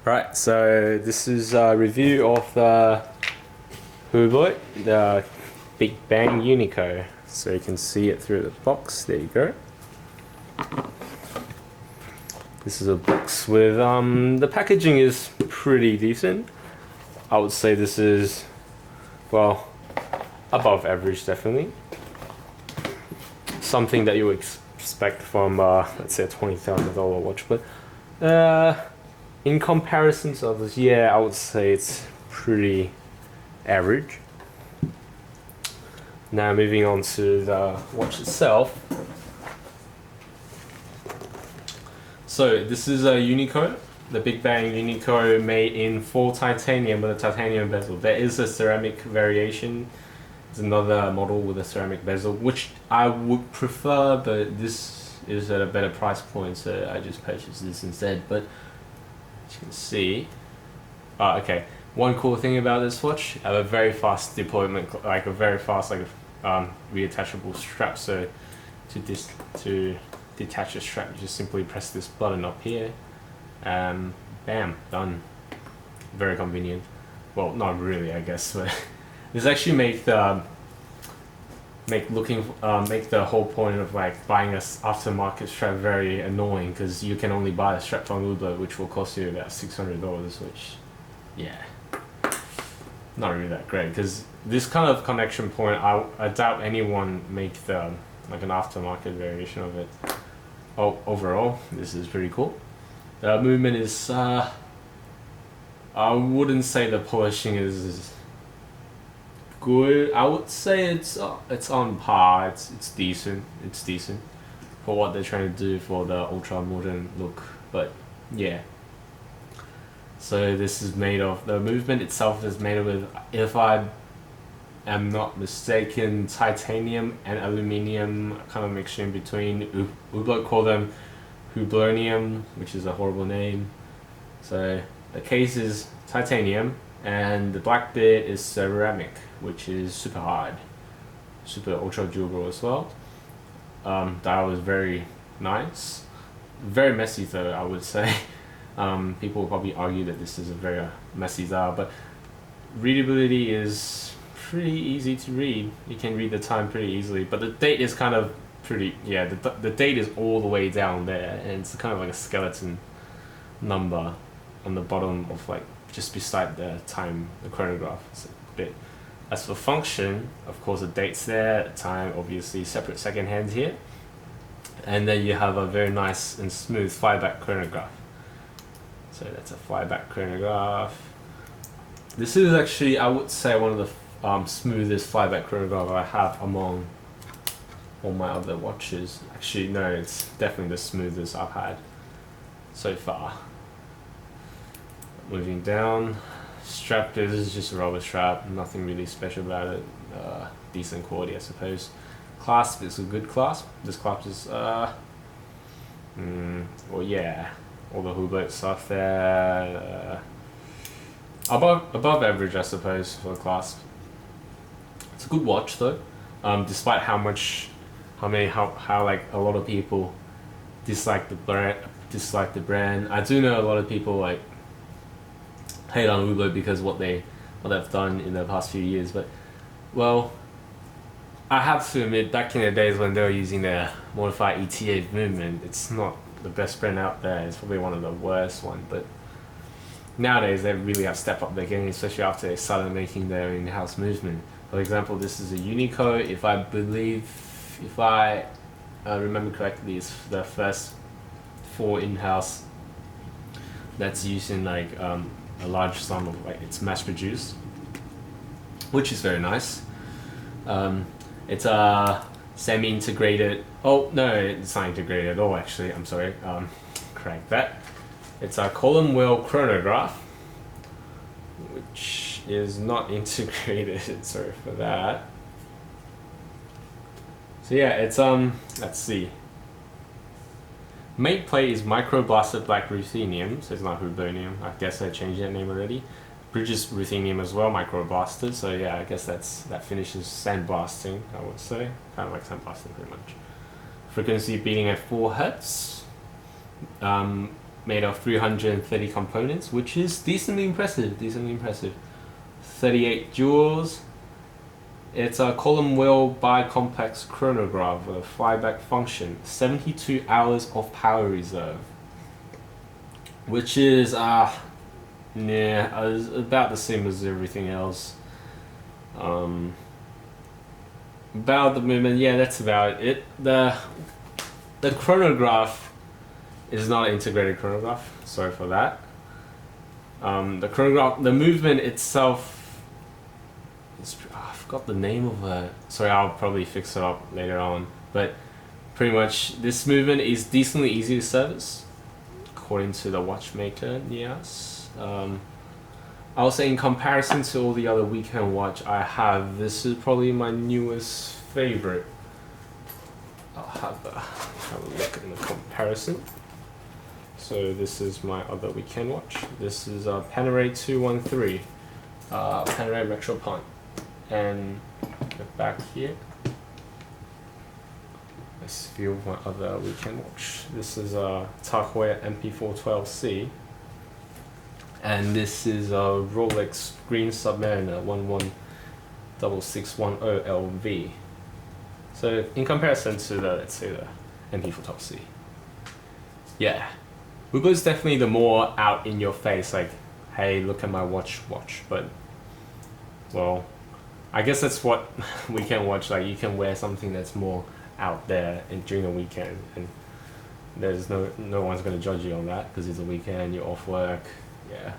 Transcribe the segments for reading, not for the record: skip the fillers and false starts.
Right, so this is a review of the Hublot BigBang Unico. So you can see it through the box. There you go. This is a box with the packaging is pretty decent. I would say this is, well, above average definitely. Something that you would expect from let's say a $20,000 watch, but in comparison to others, yeah, I would say it's pretty average. Now moving on to the watch itself. So this is a Unico, the BigBang Unico, made in full titanium with a titanium bezel. There is a ceramic variation. There's another model with a ceramic bezel, which I would prefer, but this is at a better price point, so I just purchased this instead. But as you can see, okay. One cool thing about this watch, I have a very fast deployment, like a very fast, reattachable strap. So to detach the strap, you just simply press this button up here, bam, done. Very convenient. Well, not really, I guess, but this actually make the whole point of like buying a aftermarket strap very annoying, because you can only buy a strap from Hublot, which will cost you about $600, which, yeah, not really that great. Because this kind of connection point, I doubt anyone make the like an aftermarket variation of it. Oh, overall, this is pretty cool. The movement is I wouldn't say the polishing is good. I would say it's on par. It's decent. It's decent for what they're trying to do for the ultra modern look. But yeah. So this is made of, the movement itself is made with, if I am not mistaken, titanium and aluminium, kind of mixture in between. Hublot call them Hublonium, which is a horrible name. So the case is titanium, and the black bit is ceramic, which is super hard, super ultra durable as well. Dial is very nice, very messy though, I would say. People will probably argue that this is a very messy dial, but readability is pretty easy to read. You can read the time pretty easily, but the date is kind of pretty, yeah, the date is all the way down there, and it's kind of like a skeleton number on the bottom of, like, just beside the time, the chronograph. It's a bit. As for function, of course, the date's there, the time, obviously, separate second hand here. And then you have a very nice and smooth flyback chronograph. So that's a flyback chronograph. This is actually, I would say, one of the smoothest flyback chronograph I have among all my other watches. Actually, no, it's definitely the smoothest I've had so far. Moving down, strap is just a rubber strap, nothing really special about it. Decent quality, I suppose. Clasp is a good clasp. This clasp is well, yeah, all the Hublot stuff there. Above average, I suppose, for the clasp. It's a good watch though, despite how like a lot of people dislike the brand. I do know a lot of people like hate on Hublot because what they've done in the past few years, but, well, I have to admit, back in the days when they were using their modified ETA movement, it's not the best brand out there. It's probably one of the worst ones, but nowadays they really have stepped up their game, especially after they started making their in-house movement. For example, this is a Unico. If I remember correctly, it's the first full in-house that's using like a large sum of, like, it's mass produced, which is very nice. It's a semi-integrated, oh no, it's not integrated at all actually, I'm sorry, correct that. It's a column wheel chronograph, which is not integrated, sorry for that. So yeah, it's, let's see. Main plate is micro-blasted black ruthenium, so it's not Hublonium. I guess I changed that name already. Bridges ruthenium as well, micro-blasted. So yeah, I guess that finishes sandblasting, I would say. Kind of like sandblasting pretty much. Frequency beating at 4 Hz. made of 330 components, which is decently impressive. 38 jewels. It's a column wheel bi-complex chronograph with a flyback function. 72 hours of power reserve, which is about the same as everything else. About the movement, yeah, that's about it. The chronograph is not an integrated chronograph. Sorry for that. The movement itself. I forgot the name of it. Sorry, I'll probably fix it up later on. But pretty much, this movement is decently easy to service, according to the watchmaker. Yes. I would say in comparison to all the other weekend watch I have, this is probably my newest favorite. I'll have a look in the comparison. So this is my other weekend watch. This is a Panerai 213, Panerai Retro Punt. And the back here, let's view my other weekend watch. This is a Tahoe MP412C, and this is a Rolex Green Submariner 116610 LV. So in comparison to the, let's say, the MP412C, yeah, Hublo's definitely the more out in your face, like, hey, look at my watch. But well, I guess that's what weekend watch, like, you can wear something that's more out there during the weekend, and there's no one's going to judge you on that because it's a weekend, you're off work. Yeah,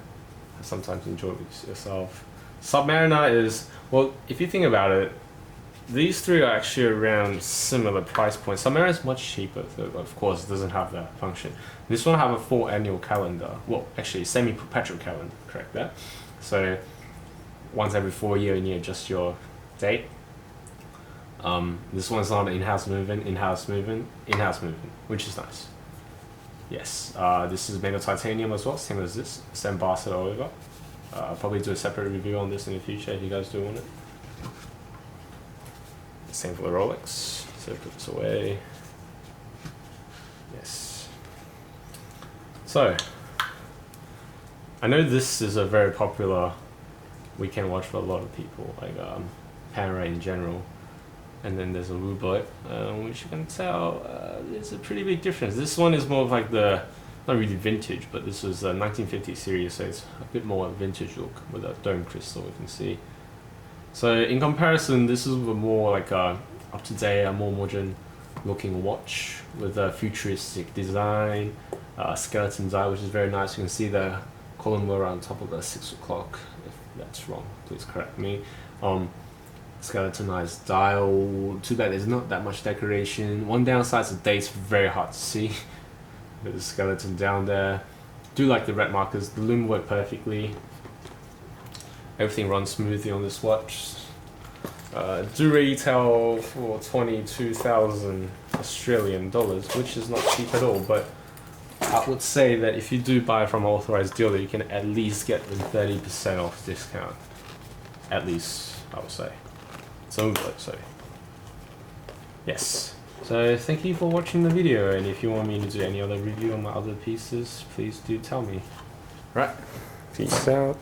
sometimes enjoy it yourself. Submariner is, well, if you think about it, these three are actually around similar price points. Submariner is much cheaper, so of course it doesn't have that function. This one have a full annual calendar, well, actually semi-perpetual calendar, correct that. So once every 4 years and you adjust your date. This one's not an in-house movement, which is nice. Yes, this is made of titanium as well, same as this, same embossed all over. I'll probably do a separate review on this in the future if you guys do want it. Same for the Rolex, so put this away. Yes. So, I know this is a very popular weekend watch for a lot of people, like Panerai in general, and then there's a Hublot, which you can tell there's a pretty big difference. This one is more of like the, not really vintage, but this was a 1950 series, so it's a bit more vintage look with a dome crystal, you can see. So in comparison, this is a more like a up-to-date, a more modern looking watch with a futuristic design, skeleton die, which is very nice. You can see the column wheel on top of the 6 o'clock. If that's wrong, please correct me. Skeletonized dial. Too bad there's not that much decoration. One downside is the date's very hard to see. With the skeleton down there. Do like the red markers. The lume work perfectly. Everything runs smoothly on this watch. Do retail for 22,000 Australian dollars, which is not cheap at all, but I would say that if you do buy from an authorized dealer, you can at least get the 30% off discount. At least, I would say. So yes. So thank you for watching the video, and if you want me to do any other review on my other pieces, please do tell me. Right. Peace out.